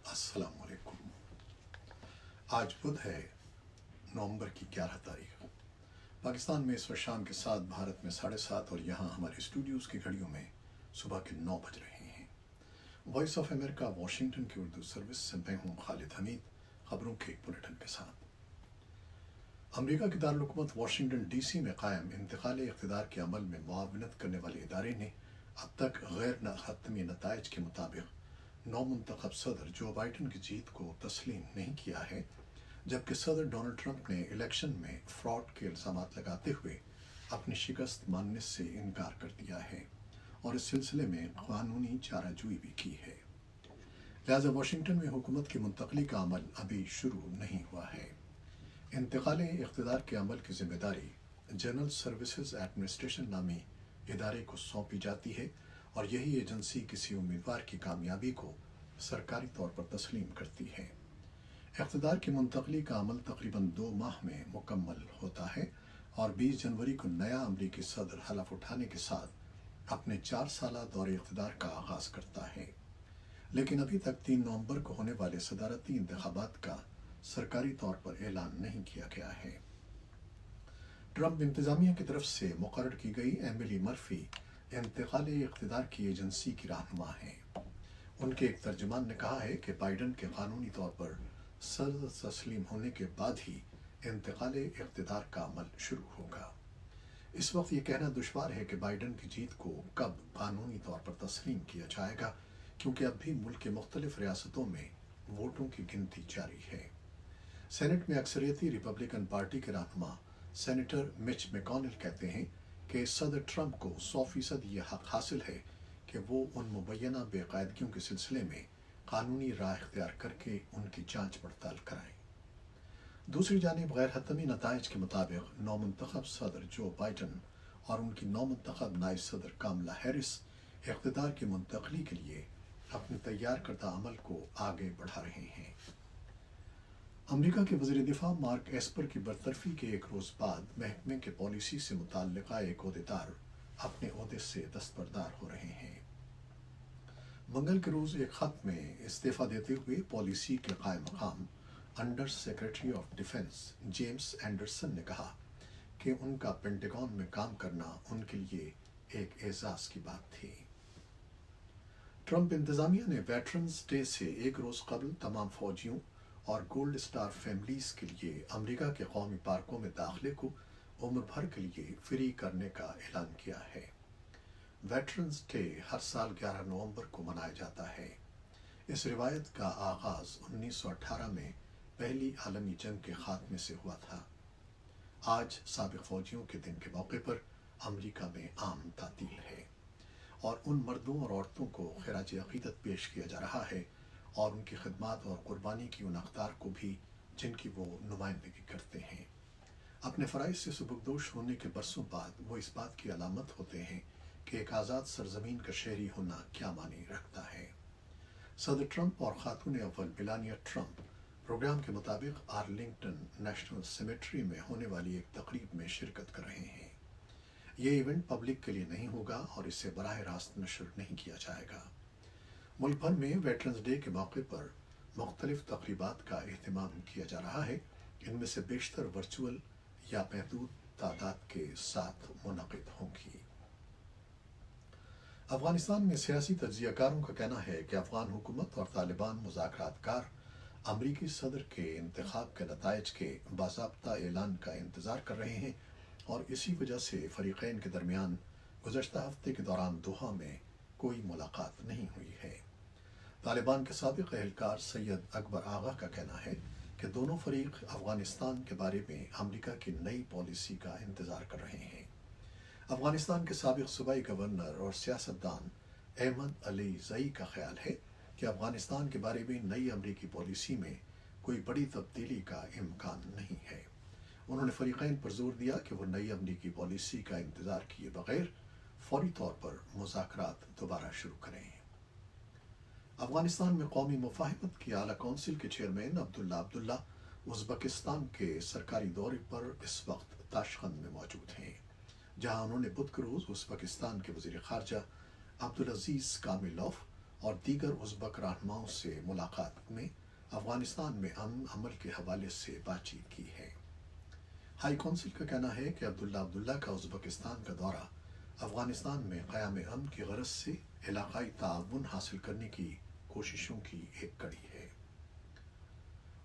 السلام علیکم۔ آج بدھ ہے، نومبر کی 11 تاریخ۔ پاکستان میں اس وقت شام کے 7، بھارت میں 7:30 اور یہاں ہمارے اسٹوڈیوز کی گھڑیوں میں صبح کے 9 بج رہے ہیں۔ وائس آف امریکہ واشنگٹن کی اردو سروس سے میں ہوں خالد حمید، خبروں کے ایک بلیٹن کے ساتھ۔ امریکہ کے دارالحکومت واشنگٹن ڈی سی میں قائم انتقال اقتدار کے عمل میں معاونت کرنے والے ادارے نے اب تک غیر حتمی نتائج کے مطابق نو منتخب صدر جو بائیڈن کی جیت کو تسلیم نہیں کیا ہے، جبکہ صدر ڈونلڈ ٹرمپ نے الیکشن میں فراڈ کے الزامات لگاتے ہوئے اپنی شکست ماننے سے انکار کر دیا ہے اور اس سلسلے میں قانونی چارہ جوئی بھی کی ہے۔ لہذا واشنگٹن میں حکومت کی منتقلی کا عمل ابھی شروع نہیں ہوا ہے۔ انتقال اقتدار کے عمل کی ذمہ داری جنرل سروسز ایڈمنسٹریشن نامی ادارے کو سونپی جاتی ہے اور یہی ایجنسی کسی امیدوار کی کامیابی کو سرکاری طور پر تسلیم کرتی ہے۔ اقتدار کی منتقلی کا عمل تقریباً 2 ماہ میں مکمل ہوتا ہے اور 20 جنوری کو نیا امریکی صدر حلف اٹھانے کے ساتھ اپنے 4 سالہ دور اقتدار کا آغاز کرتا ہے، لیکن ابھی تک 3 نومبر کو ہونے والے صدارتی انتخابات کا سرکاری طور پر اعلان نہیں کیا گیا ہے۔ ٹرمپ انتظامیہ کی طرف سے مقرر کی گئی ایملی مرفی انتقال اقتدار کی ایجنسی کی رہنما ہیں۔ ان کے ایک ترجمان نے کہا ہے کہ بائیڈن کے قانونی طور پر صدر تسلیم ہونے کے بعد ہی انتقال اقتدار کا عمل شروع ہوگا۔ اس وقت یہ کہنا دشوار ہے کہ بائیڈن کی جیت کو کب قانونی طور پر تسلیم کیا جائے گا، کیونکہ اب بھی ملک کے مختلف ریاستوں میں ووٹوں کی گنتی جاری ہے۔ سینٹ میں اکثریتی ریپبلکن پارٹی کے رہنما سینیٹر مچ میکونل کہتے ہیں کہ صدر ٹرمپ کو 100% یہ حق حاصل ہے کہ وہ ان مبینہ بے قاعدگیوں کے سلسلے میں قانونی راہ اختیار کر کے ان کی جانچ پڑتال کرائیں۔ دوسری جانب غیر حتمی نتائج کے مطابق نو منتخب صدر جو بائیڈن اور ان کی نو منتخب نائب صدر کاملا ہیرس اقتدار کی منتقلی کے لیے اپنے تیار کردہ عمل کو آگے بڑھا رہے ہیں۔ امریکہ کے وزیر دفاع مارک ایسپر کی برطرفی کے ایک روز بعد محکمے کے پالیسی سے متعلقہ ایک عہدیدار اپنے عہدے سے دستبردار ہو رہے ہیں۔ منگل کے روز ایک خط میں استعفیٰ دیتے ہوئے پالیسی کے قائم مقام under secretary of defence James Anderson نے کہا کہ ان کا پینٹاگون میں کام کرنا ان کے لیے ایک اعزاز کی بات تھی۔ ٹرمپ انتظامیہ نے ویٹرنز ڈے سے ایک روز قبل تمام فوجیوں اور گولڈ اسٹار فیملیز کے لیے امریکہ کے قومی پارکوں میں داخلے کو عمر بھر کے لیے فری کرنے کا اعلان کیا ہے۔ ویٹرنز ڈے ہر سال 11 نومبر کو منایا جاتا ہے۔ اس روایت کا آغاز 1918 میں پہلی عالمی جنگ کے خاتمے سے ہوا تھا۔ آج سابق فوجیوں کے دن کے موقع پر امریکہ میں عام تعطیل ہے اور ان مردوں اور عورتوں کو خراج عقیدت پیش کیا جا رہا ہے اور ان کی خدمات اور قربانی کی ان اقدار کو بھی جن کی وہ نمائندگی کرتے ہیں۔ اپنے فرائض سے سبکدوش ہونے کے برسوں بعد وہ اس بات کی علامت ہوتے ہیں کہ ایک آزاد سرزمین کا شہری ہونا کیا معنی رکھتا ہے۔ صدر ٹرمپ اور خاتون اول میلانیا ٹرمپ پروگرام کے مطابق آرلنگٹن نیشنل سیمیٹری میں ہونے والی ایک تقریب میں شرکت کر رہے ہیں۔ یہ ایونٹ پبلک کے لیے نہیں ہوگا اور اسے براہ راست نشر نہیں کیا جائے گا۔ ملک بھر میں ویٹرنز ڈے کے موقع پر مختلف تقریبات کا اہتمام کیا جا رہا ہے، ان میں سے بیشتر ورچوئل یا محدود تعداد کے ساتھ منعقد ہوں گی۔ افغانستان میں سیاسی تجزیہ کاروں کا کہنا ہے کہ افغان حکومت اور طالبان مذاکرات کار امریکی صدر کے انتخاب کے نتائج کے باضابطہ اعلان کا انتظار کر رہے ہیں اور اسی وجہ سے فریقین کے درمیان گزشتہ ہفتے کے دوران دوحہ میں کوئی ملاقات نہیں ہوئی ہے۔ طالبان کے سابق اہلکار سید اکبر آغا کا کہنا ہے کہ دونوں فریق افغانستان کے بارے میں امریکہ کی نئی پالیسی کا انتظار کر رہے ہیں۔ افغانستان کے سابق صوبائی گورنر اور سیاستدان احمد علی زئی کا خیال ہے کہ افغانستان کے بارے میں نئی امریکی پالیسی میں کوئی بڑی تبدیلی کا امکان نہیں ہے۔ انہوں نے فریقین پر زور دیا کہ وہ نئی امریکی پالیسی کا انتظار کیے بغیر فوری طور پر مذاکرات دوبارہ شروع کریں۔ افغانستان میں قومی مفاہمت کی اعلیٰ کونسل کے چیئرمین عبداللہ ازبکستان کے سرکاری دورے پر اس وقت تاشقند میں موجود ہیں، جہاں انہوں نے بدھ کے روز ازبکستان کے وزیر خارجہ عبدالعزیز کاملوف اور دیگر ازبک رہنماؤں سے ملاقات میں افغانستان میں امن عمل کے حوالے سے بات چیت کی ہے۔ ہائی کونسل کا کہنا ہے کہ عبداللہ کا ازبکستان کا دورہ افغانستان میں قیام امن کی غرض سے علاقائی تعاون حاصل کرنے کی کوششوں کی ایک کڑی ہے۔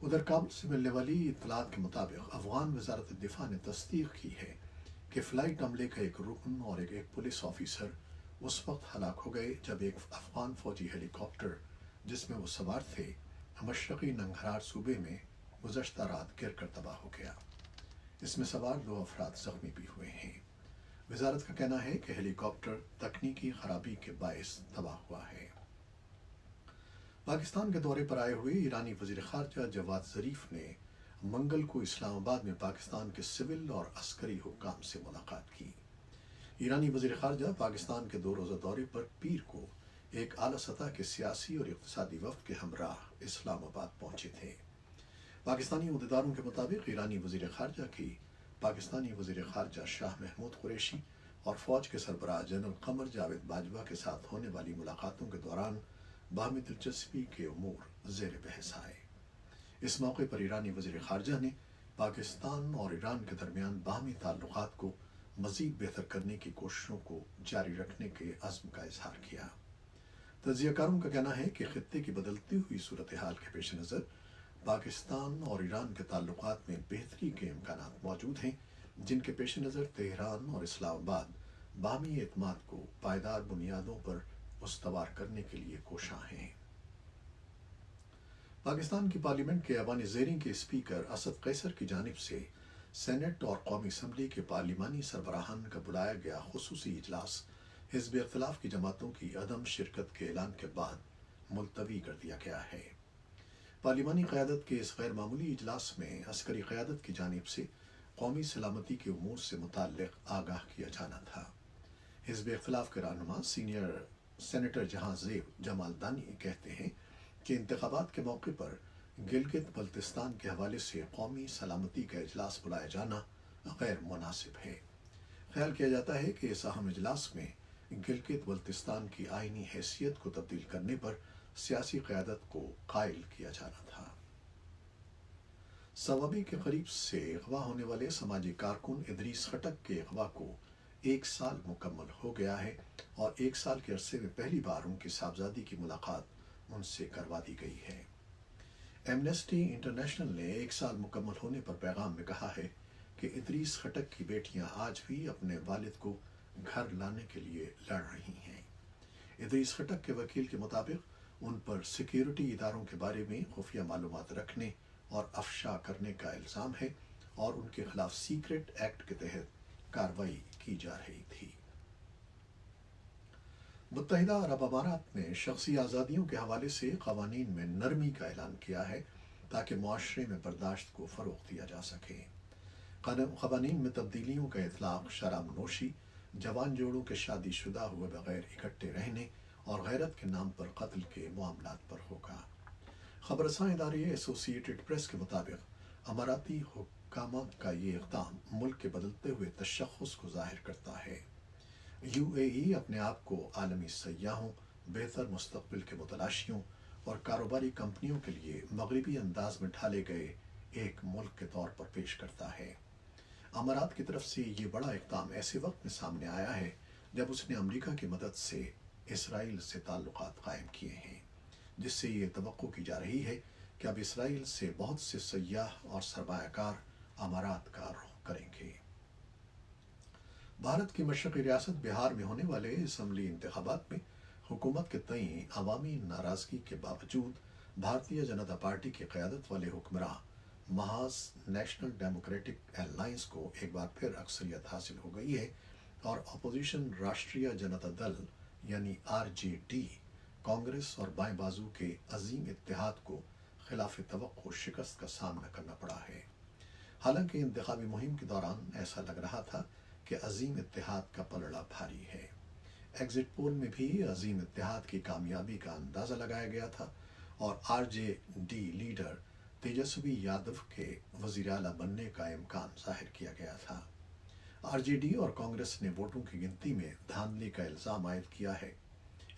ادھر کابل سے ملنے والی اطلاعات کے مطابق افغان وزارت دفاع نے تصدیق کی ہے کہ فلائٹ عملے کا ایک رکن اور ایک پولیس آفیسر اس وقت ہلاک ہو گئے جب ایک افغان فوجی ہیلی کاپٹر جس میں وہ سوار تھے مشرقی ننگرہار صوبے میں گزشتہ رات گر کر تباہ ہو گیا۔ اس میں سوار 2 افراد زخمی بھی ہوئے ہیں۔ وزارت کا کہنا ہے کہ ہیلی کاپٹر تکنیکی خرابی کے باعث تباہ ہوا ہے۔ پاکستان کے دورے پر آئے ہوئے ایرانی وزیر خارجہ جواد ظریف نے منگل کو اسلام آباد میں پاکستان کے سول اور عسکری حکام سے ملاقات کی۔ ایرانی وزیر خارجہ پاکستان کے 2 روزہ دورے پر پیر کو ایک اعلیٰ سطح کے سیاسی اور اقتصادی وفد کے ہمراہ اسلام آباد پہنچے تھے۔ پاکستانی عہدیداروں کے مطابق ایرانی وزیر خارجہ کی پاکستانی وزیر خارجہ شاہ محمود قریشی اور فوج کے سربراہ جنرل قمر جاوید باجوہ کے ساتھ ہونے والی ملاقاتوں کے دوران باہمی دلچسپی کے امور زیر بحث آئے۔ اس موقع پر ایرانی وزیر خارجہ نے پاکستان اور ایران کے درمیان باہمی تعلقات کو مزید بہتر کرنے کی کوششوں کو جاری رکھنے کے عزم کا اظہار کیا۔ تجزیہ کاروں کا کہنا ہے کہ خطے کی بدلتی ہوئی صورتحال کے پیش نظر پاکستان اور ایران کے تعلقات میں بہتری کے امکانات موجود ہیں، جن کے پیش نظر تہران اور اسلام آباد باہمی اعتماد کو پائیدار بنیادوں پر استوار کرنے کے لیے کوشاں ہیں۔ پاکستان کی پارلیمنٹ کے ایوان زیریں کے اسپیکر اسد قیصر کی جانب سے سینٹ اور قومی اسمبلی کے پارلیمانی سربراہان کا بلایا گیا خصوصی اجلاس حزب اختلاف کی جماعتوں کی عدم شرکت کے اعلان کے بعد ملتوی کر دیا گیا ہے۔ پارلیمانی قیادت کے اس غیر معمولی اجلاس میں عسکری قیادت کی جانب سے قومی سلامتی کے امور سے متعلق آگاہ کیا جانا تھا۔ حزب اختلاف کے رہنما سینئر سینیٹر جہاں زیب جمال دانی کہتے ہیں کہ انتخابات کے موقع پر گلگت بلتستان کے حوالے سے قومی سلامتی کا اجلاس بلایا جانا غیر مناسب ہے۔ خیال کیا جاتا ہے کہ اس اہم اجلاس میں گلگت بلتستان کی آئینی حیثیت کو تبدیل کرنے پر سیاسی قیادت کو قائل کیا جانا تھا۔ صوابی کے قریب سے اغوا ہونے والے سماجی کارکن ادریس خٹک کے اغوا کو 1 سال مکمل ہو گیا ہے اور 1 سال کے عرصے میں پہلی بار ان کی صاحبزادی کی ملاقات ان سے کروا دی گئی ہے۔ ایمنسٹی انٹرنیشنل نے 1 سال مکمل ہونے پر پیغام میں کہا ہے کہ ادریس خٹک کی بیٹیاں آج بھی اپنے والد کو گھر لانے کے لیے لڑ رہی ہیں۔ ادریس خٹک کے وکیل کے مطابق ان پر سیکیورٹی اداروں کے بارے میں خفیہ معلومات رکھنے اور افشا کرنے کا الزام ہے اور ان کے خلاف سیکرٹ ایکٹ کے تحت کارروائی کی جا رہی تھی۔ متحدہ عرب امارات نے شخصی آزادیوں کے حوالے سے قوانین میں نرمی کا اعلان کیا ہے تاکہ معاشرے میں برداشت کو فروغ دیا جا سکے۔ قوانین میں تبدیلیوں کا اطلاق شراب نوشی، جوان جوڑوں کے شادی شدہ ہوئے بغیر اکٹھے رہنے اور غیرت کے نام پر قتل کے معاملات پر ہوگا۔ خبر رساں ادارے ایسوسی ایٹڈ پریس کے مطابق اماراتی حکامات کا یہ اقدام ملک کے بدلتے ہوئے تشخص کو ظاہر کرتا ہے۔ یو اے ای اپنے آپ کو عالمی سیاحوں، بہتر مستقبل کے متلاشیوں اور کاروباری کمپنیوں کے لیے مغربی انداز میں ڈھالے گئے ایک ملک کے طور پر پیش کرتا ہے۔ امارات کی طرف سے یہ بڑا اقدام ایسے وقت میں سامنے آیا ہے جب اس نے امریکہ کی مدد سے اسرائیل سے تعلقات قائم کیے ہیں، جس سے یہ توقع کی جا رہی ہے کہ اب اسرائیل سے بہت سے سیاح اور سرمایہ کار امارات کا رخ کریں گے۔ بھارت کی مشرقی ریاست بہار میں ہونے والے اسمبلی انتخابات میں حکومت کے تئیں عوامی ناراضگی کے باوجود بھارتیہ جنتا پارٹی کی قیادت والے حکمراں محاذ نیشنل ڈیموکریٹک الائنس کو ایک بار پھر اکثریت حاصل ہو گئی ہے اور اپوزیشن راشٹریہ جنتا دل یعنی RJD کانگریس اور بائیں بازو کے عظیم اتحاد کو خلاف توقع شکست کا سامنا کرنا پڑا ہے۔ حالانکہ انتخابی مہم کے دوران ایسا لگ رہا تھا کہ عظیم اتحاد کا پلڑا بھاری ہے۔ ایگزٹ پول میں بھی عظیم اتحاد کی کامیابی کا اندازہ لگایا گیا تھا اور RJD لیڈر تیجسوی یادو کے وزیر اعلیٰ بننے کا امکان ظاہر کیا گیا تھا۔ RJD اور کانگریس نے ووٹوں کی گنتی میں دھاندلی کا الزام عائد کیا ہے۔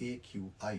AQI